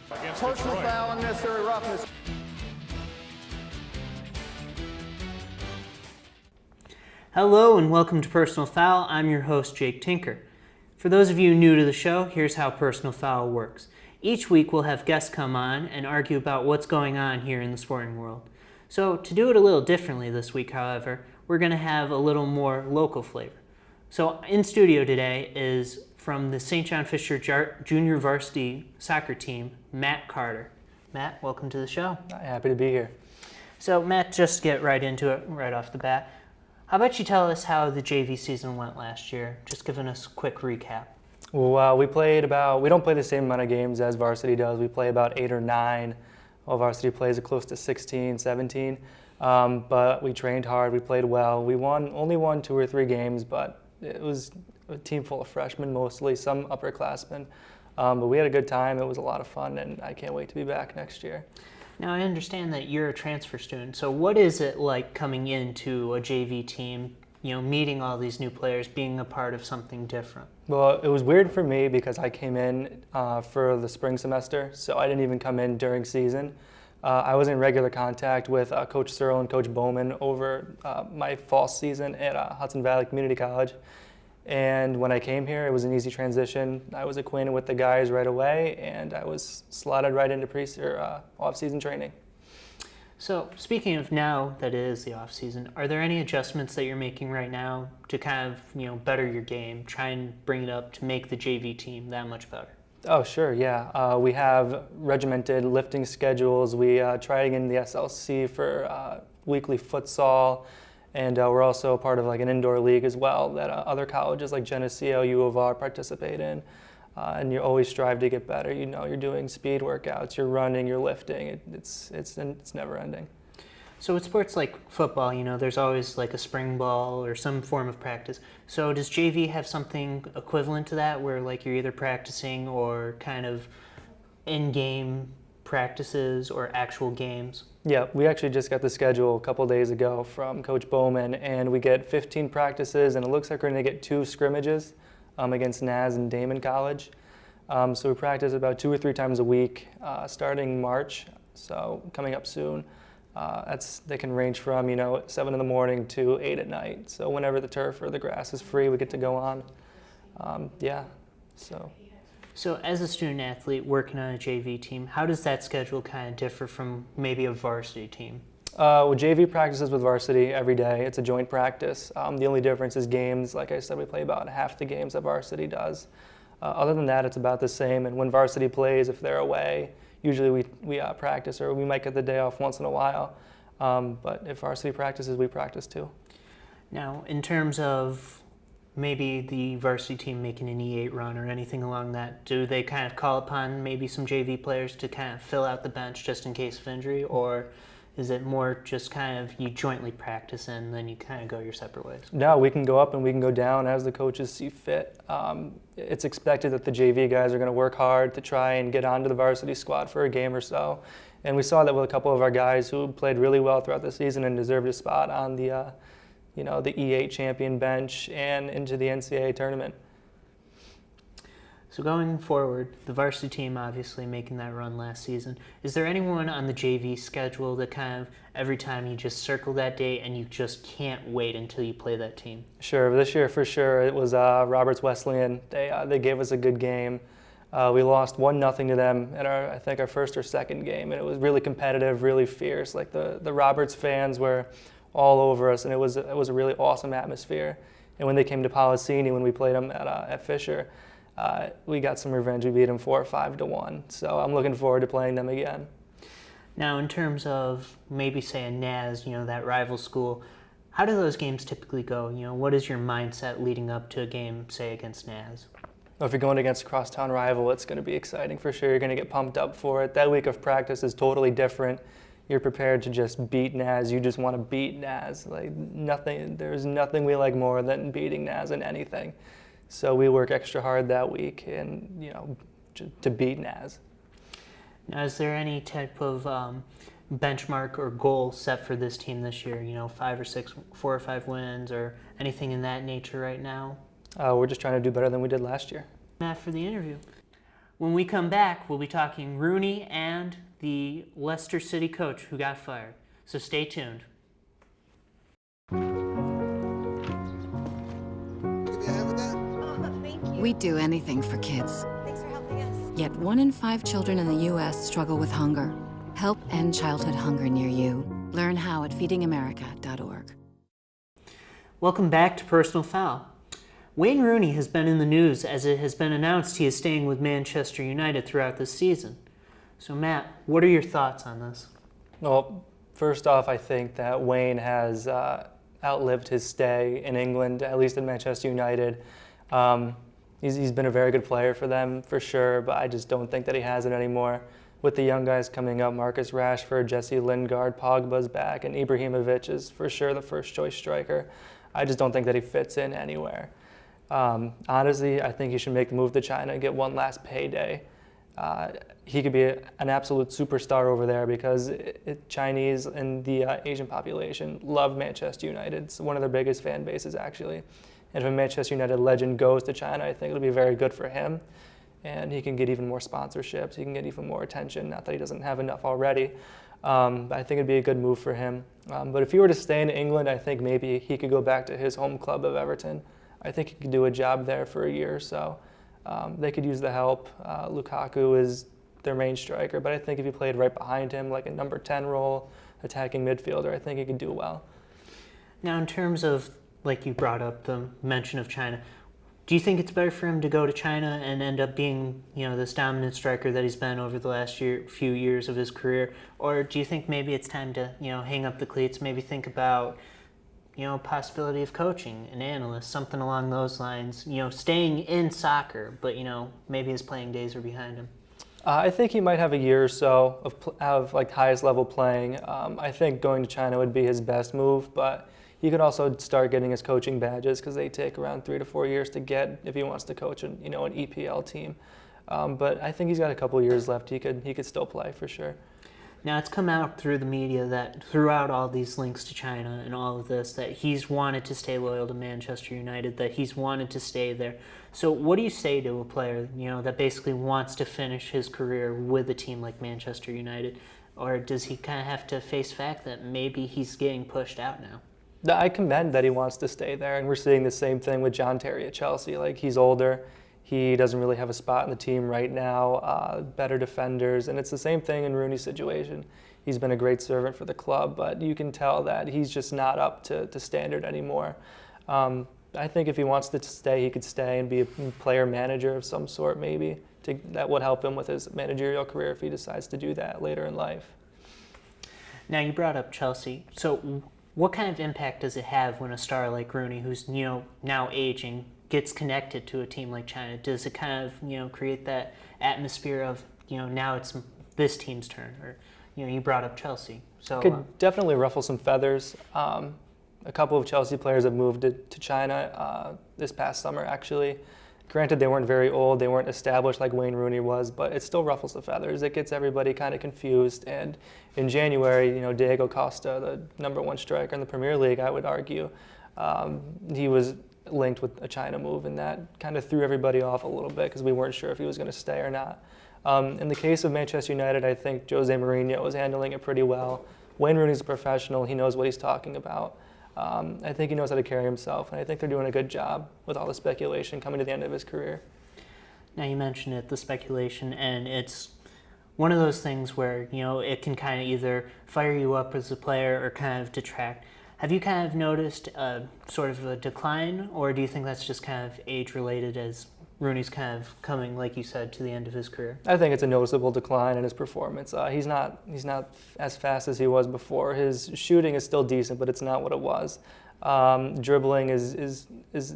Personal foul, unnecessary roughness. Hello and welcome to Personal Foul. I'm your host, Jake Tinker. For those of you new to the show, here's how Personal Foul works. Each week we'll have guests come on and argue about what's going on here in the sporting world. So to do it a little differently this week, however, we're going to have a little more local flavor. So in studio today is from the St. John Fisher Junior Varsity Soccer Team, Matt Carter. Matt, welcome to the show. Happy to be here. So Matt, just to get right into it right off the bat, how about you tell us how the JV season went last year? Just giving us a quick recap. Well, we don't play the same amount of games as varsity does. We play about 8 or 9. While varsity plays close to 16, 17. But we trained hard, we played well. We only won 2 or 3 games, but it was a team full of freshmen mostly, some upperclassmen. But we had a good time, it was a lot of fun, and I can't wait to be back next year. Now, I understand that you're a transfer student, so what is it like coming into a JV team, meeting all these new players, being a part of something different? Well, it was weird for me because I came in for the spring semester, so I didn't even come in during season. I was in regular contact with Coach Searle and Coach Bowman over my fall season at Hudson Valley Community College. And when I came here, it was an easy transition. I was acquainted with the guys right away, and I was slotted right into off-season training. So speaking of now that it is the off-season, are there any adjustments that you're making right now to kind of better your game, try and bring it up to make the JV team that much better? Oh, sure, yeah. We have regimented lifting schedules. We try to get in the SLC for weekly futsal. And we're also a part of an indoor league as well that other colleges like Geneseo, U of R participate in. And you always strive to get better. You're doing speed workouts, you're running, you're lifting. It's never ending. So with sports like football, there's always a spring ball or some form of practice. So does JV have something equivalent to that where you're either practicing or kind of in-game practices or actual games? Yeah, we actually just got the schedule a couple days ago from Coach Bowman, and we get 15 practices, and it looks like we're going to get 2 scrimmages against Naz and Damon College. So we practice about 2 or 3 times a week starting March, so coming up soon. They can range from 7 in the morning to 8 at night. So whenever the turf or the grass is free, we get to go on. So as a student athlete working on a JV team, how does that schedule kind of differ from maybe a varsity team? Well, JV practices with varsity every day. It's a joint practice. The only difference is games. Like I said, we play about half the games that varsity does. Other than that, it's about the same. And when varsity plays, if they're away, usually we practice, or we might get the day off once in a while. But if varsity practices, we practice too. Now, in terms of maybe the varsity team making an E8 run or anything along that, do they kind of call upon maybe some JV players to kind of fill out the bench just in case of injury, or is it more just kind of you jointly practice and then you kind of go your separate ways? No, we can go up and we can go down as the coaches see fit. It's expected that the JV guys are going to work hard to try and get onto the varsity squad for a game or so. And we saw that with a couple of our guys who played really well throughout the season and deserved a spot on the the E8 champion bench and into the NCAA tournament. So going forward, the varsity team obviously making that run last season. Is there anyone on the JV schedule that kind of every time you just circle that date and you just can't wait until you play that team? Sure, this year for sure it was Roberts Wesleyan. They gave us a good game. We lost 1-0 to them at I think our first or second game, and it was really competitive, really fierce. The Roberts fans were all over us, and it was a really awesome atmosphere. And when they came to Policini, when we played them at Fisher, we got some revenge. We beat them 4 or 5 to 1. So I'm looking forward to playing them again. Now, in terms of maybe say a Naz, that rival school, how do those games typically go? What is your mindset leading up to a game, say against Naz? Well, if you're going against a crosstown rival, it's going to be exciting for sure. You're going to get pumped up for it. That week of practice is totally different. You're prepared to just beat Naz. You just want to beat Naz. There's nothing we like more than beating Naz in anything. So we work extra hard that week and to beat Naz. Now, is there any type of benchmark or goal set for this team this year? 5 or 6, 4 or 5 wins, or anything in that nature right now? We're just trying to do better than we did last year. Matt, for the interview. When we come back, we'll be talking Rooney and the Leicester City coach who got fired. So stay tuned. We'd do anything for kids. Thanks for helping us. Yet 1 in 5 children in the U.S. struggle with hunger. Help end childhood hunger near you. Learn how at feedingamerica.org. Welcome back to Personal Foul. Wayne Rooney has been in the news as it has been announced he is staying with Manchester United throughout this season. So Matt, what are your thoughts on this? Well, first off, I think that Wayne has outlived his stay in England, at least in Manchester United. He's been a very good player for them, for sure, but I just don't think that he has it anymore. With the young guys coming up, Marcus Rashford, Jesse Lingard, Pogba's back, and Ibrahimovic is for sure the first-choice striker. I just don't think that he fits in anywhere. Honestly, I think he should make the move to China and get one last payday. He could be an absolute superstar over there because Chinese and the Asian population love Manchester United. It's one of their biggest fan bases, actually. And if a Manchester United legend goes to China, I think it'll be very good for him. And he can get even more sponsorships. He can get even more attention. Not that he doesn't have enough already. But I think it'd be a good move for him. But if he were to stay in England, I think maybe he could go back to his home club of Everton. I think he could do a job there for a year or so. They could use the help. Lukaku is their main striker, but I think if he played right behind him, like a number 10 role, attacking midfielder, I think he could do well. Now, in terms of, like you brought up the mention of China, do you think it's better for him to go to China and end up being, this dominant striker that he's been over the last few years of his career? Or do you think maybe it's time to, hang up the cleats, maybe think about, possibility of coaching, an analyst, something along those lines, staying in soccer, but, maybe his playing days are behind him? I think he might have a year or so of like highest level playing. I think going to China would be his best move, but he could also start getting his coaching badges because they take around 3 to 4 years to get if he wants to coach an EPL team. But I think he's got a couple years left. He could still play for sure. Now, it's come out through the media that throughout all these links to China and all of this, that he's wanted to stay loyal to Manchester United, that he's wanted to stay there. So what do you say to a player, that basically wants to finish his career with a team like Manchester United? Or does he kind of have to face the fact that maybe he's getting pushed out now? I commend that he wants to stay there, and we're seeing the same thing with John Terry at Chelsea. Like, he's older. He doesn't really have a spot in the team right now, better defenders, and it's the same thing in Rooney's situation. He's been a great servant for the club, but you can tell that he's just not up to standard anymore. I think if he wants to stay, he could stay and be a player manager of some sort maybe. That would help him with his managerial career if he decides to do that later in life. Now, you brought up Chelsea. So what kind of impact does it have when a star like Rooney, who's now aging, gets connected to a team like China? Does it kind of create that atmosphere of now it's this team's turn? Or you brought up Chelsea, so could definitely ruffle some feathers. A couple of Chelsea players have moved to China this past summer, actually. Granted, they weren't very old, they weren't established like Wayne Rooney was, but it still ruffles the feathers. It gets everybody kind of confused. And in January, Diego Costa, the number 1 striker in the Premier League, I would argue, he was linked with a China move, and that kind of threw everybody off a little bit because we weren't sure if he was going to stay or not. In the case of Manchester United, I think Jose Mourinho was handling it pretty well. Wayne Rooney's a professional. He knows what he's talking about. I think he knows how to carry himself, and I think they're doing a good job with all the speculation coming to the end of his career. Now, you mentioned it, the speculation, and it's one of those things where, it can kind of either fire you up as a player or kind of detract. Have you kind of noticed sort of a decline, or do you think that's just kind of age-related as Rooney's kind of coming, like you said, to the end of his career? I think it's a noticeable decline in his performance. He's not as fast as he was before. His shooting is still decent, but it's not what it was. Dribbling is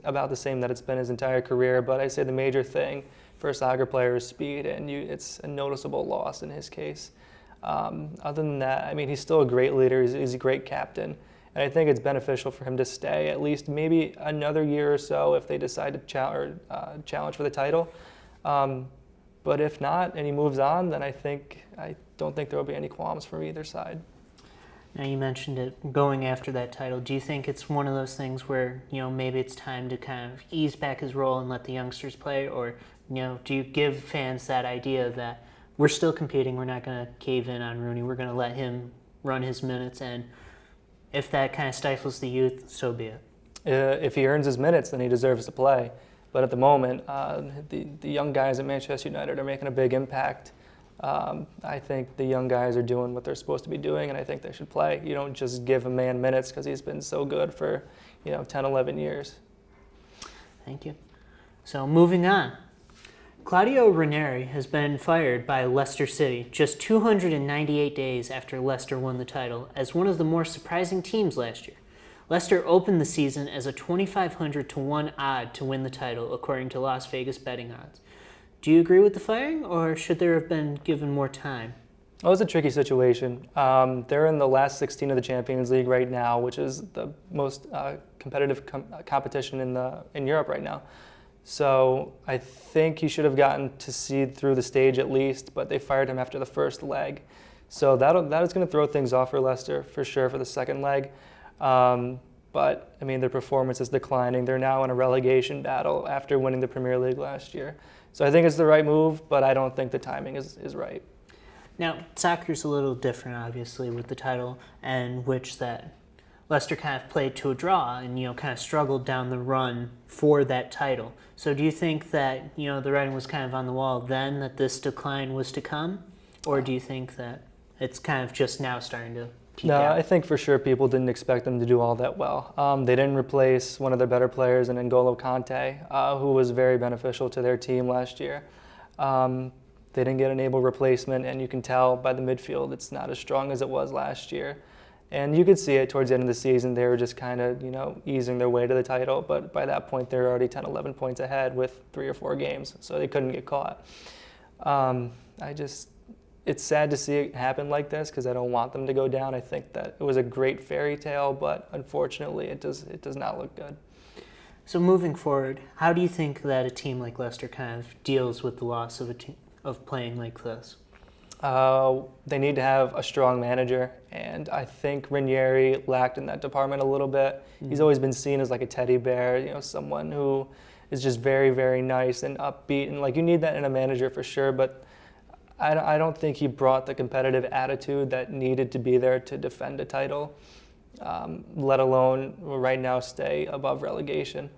about the same that it's been his entire career, but I say the major thing for a soccer player is speed, and it's a noticeable loss in his case. Other than that, I mean, he's still a great leader. He's a great captain. And I think it's beneficial for him to stay at least maybe another year or so if they decide to challenge for the title. But if not, and he moves on, then I don't think there will be any qualms from either side. Now, you mentioned it, going after that title. Do you think it's one of those things where, maybe it's time to kind of ease back his role and let the youngsters play? Or do you give fans that idea that we're still competing, we're not going to cave in on Rooney, we're going to let him run his minutes, and if that kind of stifles the youth, so be it? If he earns his minutes, then he deserves to play. But at the moment, the young guys at Manchester United are making a big impact. I think the young guys are doing what they're supposed to be doing, and I think they should play. You don't just give a man minutes because he's been so good for 10, 11 years. Thank you. So moving on. Claudio Ranieri has been fired by Leicester City just 298 days after Leicester won the title as one of the more surprising teams last year. Leicester opened the season as a 2,500 to 1 odd to win the title, according to Las Vegas betting odds. Do you agree with the firing, or should there have been given more time? Well, it was a tricky situation. They're in the last 16 of the Champions League right now, which is the most competitive competition in Europe right now. So I think he should have gotten to seed through the stage at least, but they fired him after the first leg. So that is going to throw things off for Leicester for sure for the second leg. But I mean, their performance is declining. They're now in a relegation battle after winning the Premier League last year. So I think it's the right move, but I don't think the timing is right. Now, soccer's a little different, obviously, with the title, and which that Leicester kind of played to a draw and, kind of struggled down the run for that title. So do you think that, the writing was kind of on the wall then that this decline was to come? Or do you think that it's kind of just now starting to peak out? I think for sure people didn't expect them to do all that well. They didn't replace one of their better players in N'Golo Kante, who was very beneficial to their team last year. They didn't get an able replacement, and you can tell by the midfield it's not as strong as it was last year. And you could see it towards the end of the season. They were just kind of, easing their way to the title. But by that point, they were already 10, 11 points ahead with 3 or 4 games, so they couldn't get caught. It's sad to see it happen like this because I don't want them to go down. I think that it was a great fairy tale, but unfortunately, it does not look good. So moving forward, how do you think that a team like Leicester kind of deals with the loss of playing like this? They need to have a strong manager, and I think Ranieri lacked in that department a little bit. Mm-hmm. He's always been seen as like a teddy bear, someone who is just very, very nice and upbeat, and you need that in a manager for sure, but I don't think he brought the competitive attitude that needed to be there to defend a title, let alone right now stay above relegation.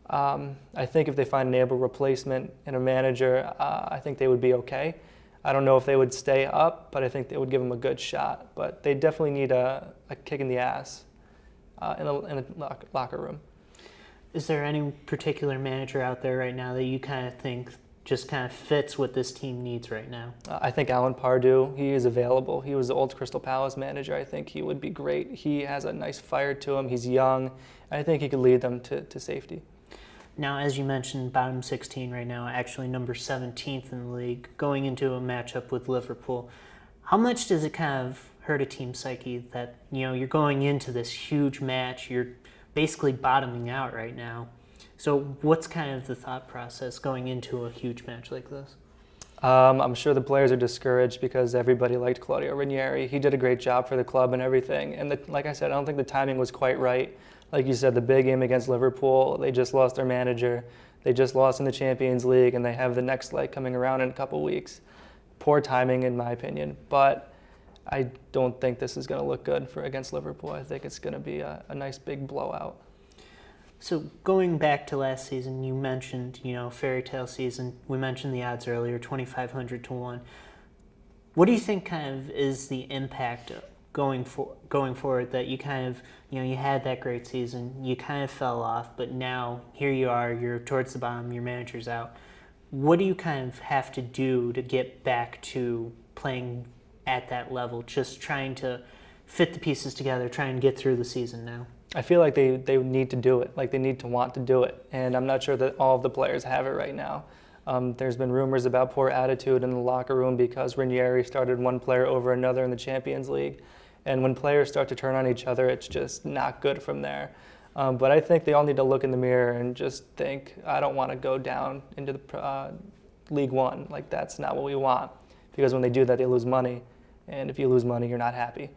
I think if they find an able replacement in a manager, I think they would be okay. I don't know if they would stay up, but I think they would give them a good shot. But they definitely need a kick in the ass in a locker room. Is there any particular manager out there right now that you kind of think just kind of fits what this team needs right now? I think Alan Pardew, he is available. He was the old Crystal Palace manager. I think he would be great. He has a nice fire to him. He's young. I think he could lead them to safety. Now, as you mentioned, bottom 16 right now, actually number 17th in the league, going into a matchup with Liverpool. How much does it kind of hurt a team psyche that, you're going into this huge match, you're basically bottoming out right now? So what's kind of the thought process going into a huge match like this? I'm sure the players are discouraged because everybody liked Claudio Ranieri. He did a great job for the club and everything. And like I said, I don't think the timing was quite right. Like you said, the big game against Liverpool, they just lost their manager. They just lost in the Champions League, and they have the next leg coming around in a couple weeks. Poor timing, in my opinion. But I don't think this is going to look good against Liverpool. I think it's going to be a nice big blowout. So going back to last season, you mentioned, fairy tale season. We mentioned the odds earlier, 2,500 to 1. What do you think kind of is the impact going forward that you kind of, you had that great season, you kind of fell off, but now here you are, you're towards the bottom, your manager's out. What do you kind of have to do to get back to playing at that level, just trying to fit the pieces together, try and get through the season now? I feel like they need to do it, like they need to want to do it, and I'm not sure that all of the players have it right now. There's been rumors about poor attitude in the locker room because Ranieri started one player over another in the Champions League, and when players start to turn on each other, it's just not good from there. But I think they all need to look in the mirror and just think, I don't want to go down into the League One. Like, that's not what we want, because when they do that, they lose money, and if you lose money, you're not happy.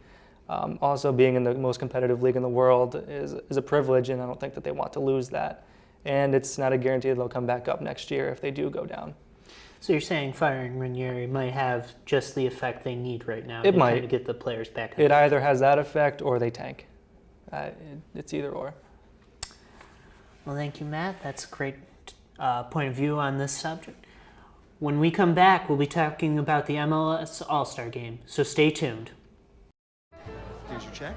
Also, being in the most competitive league in the world is a privilege, and I don't think that they want to lose that. and it's not a guarantee they'll come back up next year if they do go down. So you're saying firing Ranieri might have just the effect they need right now It to might. kind of get the players back. It either has that effect or they tank. It's either or. Well, thank you, Matt. That's a great point of view on this subject. When we come back, we'll be talking about the MLS AllStar Game, so stay tuned. Here's your check.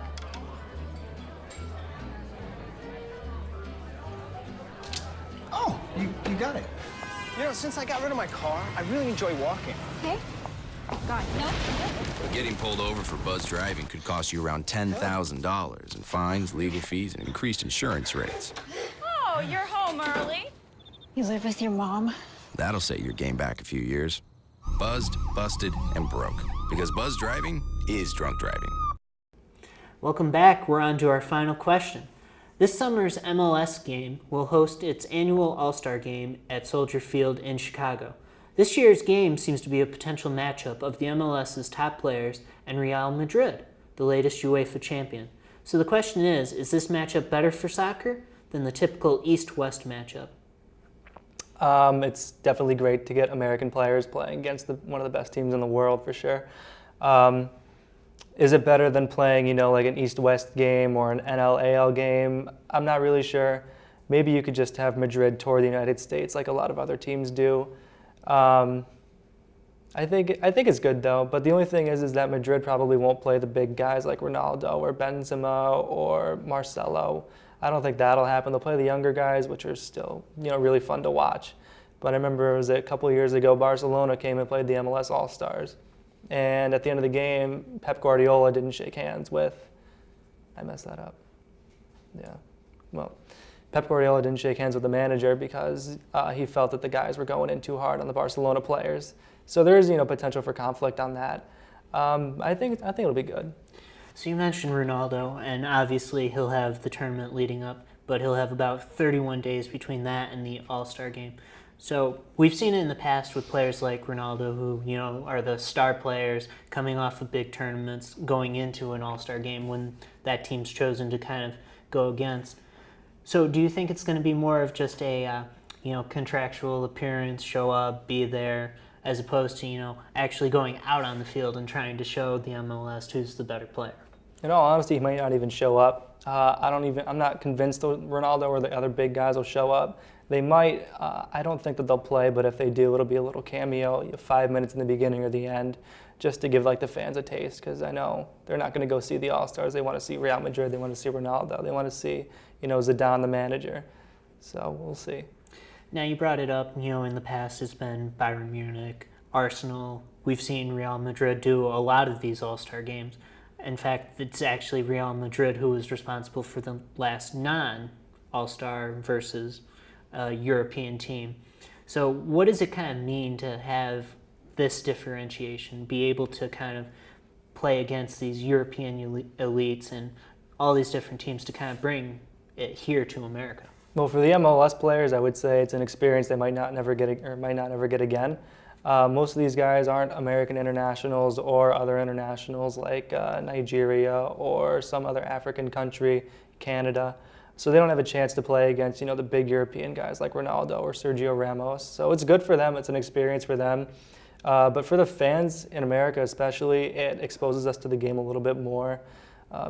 Oh, you got it. You know, since I got rid of my car, I really enjoy walking. Okay. Got it. No. Getting pulled over for buzz driving could cost you around $10,000 in fines, legal fees, and increased insurance rates. Oh, you're home early. You live with your mom? That'll set your game back a few years. Buzzed, busted, and broke. Because buzz driving is drunk driving. Welcome back. We're on to our final question. This summer's MLS game will host its annual All-Star Game at Soldier Field in Chicago. This year's game seems to be a potential matchup of the MLS's top players and Real Madrid, the latest UEFA champion. So the question is this matchup better for soccer than the typical East-West matchup? It's definitely great to get American players playing against one of the best teams in the world for sure. Is it better than playing, like an East-West game or an NL-AL game? I'm not really sure. Maybe you could just have Madrid tour the United States like a lot of other teams do. I think it's good though, but the only thing is that Madrid probably won't play the big guys like Ronaldo or Benzema or Marcelo. I don't think that'll happen. They'll play the younger guys, which are still, really fun to watch. But I remember it was a couple of years ago, Barcelona came and played the MLS AllStars. And at the end of the game, Pep Guardiola didn't shake hands with, I messed that up. Yeah, well, Pep Guardiola didn't shake hands with the manager because he felt that the guys were going in too hard on the Barcelona players. So there's, potential for conflict on that. I think it'll be good. So you mentioned Ronaldo, and obviously he'll have the tournament leading up, but he'll have about 31 days between that and the All-Star Game. So we've seen it in the past with players like Ronaldo who, are the star players coming off of big tournaments, going into an All-Star Game when that team's chosen to kind of go against. So do you think it's going to be more of just a, contractual appearance, show up, be there, as opposed to, actually going out on the field and trying to show the MLS who's the better player? In all honesty, he might not even show up. I'm not convinced Ronaldo or the other big guys will show up. They might. I don't think that they'll play, but if they do, it'll be a little cameo, 5 minutes in the beginning or the end, just to give the fans a taste. Because I know they're not going to go see the All-Stars. They want to see Real Madrid. They want to see Ronaldo. They want to see, Zidane, the manager. So we'll see. Now you brought it up. In the past it's been Bayern Munich, Arsenal. We've seen Real Madrid do a lot of these All-Star games. In fact, it's actually Real Madrid who was responsible for the last non-All-Star versus European team. So what does it kind of mean to have this differentiation, be able to kind of play against these European elites and all these different teams to kind of bring it here to America? Well, for the MLS players, I would say it's an experience they might not ever get again. Most of these guys aren't American internationals or other internationals like Nigeria or some other African country, Canada. So they don't have a chance to play against, the big European guys like Ronaldo or Sergio Ramos. So it's good for them. It's an experience for them. But for the fans in America especially, it exposes us to the game a little bit more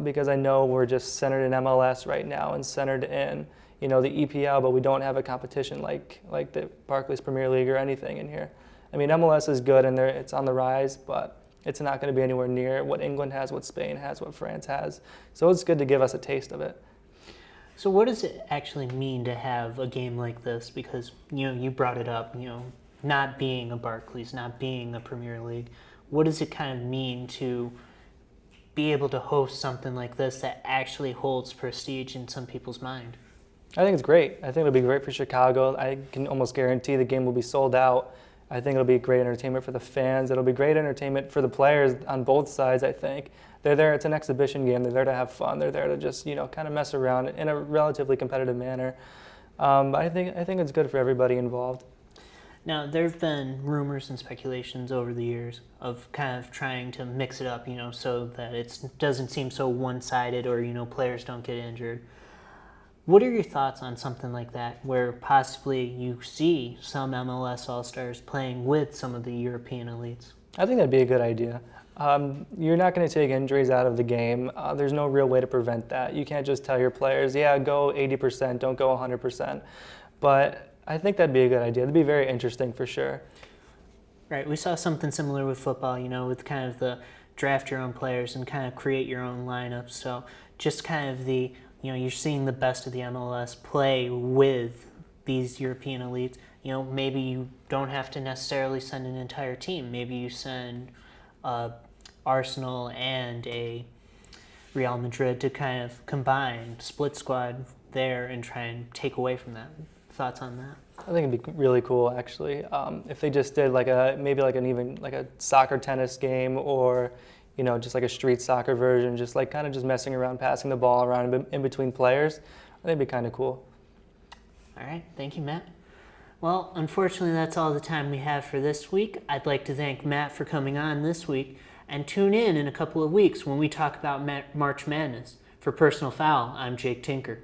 because I know we're just centered in MLS right now and centered in, the EPL, but we don't have a competition like the Barclays Premier League or anything in here. I mean, MLS is good and it's on the rise, but it's not going to be anywhere near what England has, what Spain has, what France has. So it's good to give us a taste of it. So what does it actually mean to have a game like this? Because, you brought it up, not being a Barclays, not being a Premier League. What does it kind of mean to be able to host something like this that actually holds prestige in some people's mind? I think it's great. I think it'll be great for Chicago. I can almost guarantee the game will be sold out. I think it'll be great entertainment for the fans. It'll be great entertainment for the players on both sides, I think. They're there, it's an exhibition game. They're there to have fun. They're there to just, kind of mess around in a relatively competitive manner. I think it's good for everybody involved. Now, there have been rumors and speculations over the years of kind of trying to mix it up, so that it doesn't seem so one-sided or, players don't get injured. What are your thoughts on something like that, where possibly you see some MLS All-Stars playing with some of the European elites? I think that'd be a good idea. You're not going to take injuries out of the game. There's no real way to prevent that. You can't just tell your players, yeah, go 80%, don't go 100%. But I think that'd be a good idea. It'd be very interesting for sure. Right, we saw something similar with football, with kind of the draft your own players and kind of create your own lineups. So just kind of you're seeing the best of the MLS play with these European elites. Maybe you don't have to necessarily send an entire team. Maybe you send Arsenal and a Real Madrid to kind of combine, split squad there and try and take away from that. Thoughts on that? I think it'd be really cool, actually, if they just did maybe a soccer tennis game, or just like a street soccer version, just kind of just messing around, passing the ball around in between players. I think it'd be kind of cool. All right, thank you, Matt. Well, unfortunately, that's all the time we have for this week. I'd like to thank Matt for coming on this week, and tune in a couple of weeks when we talk about March Madness. For Personal Foul, I'm Jake Tinker.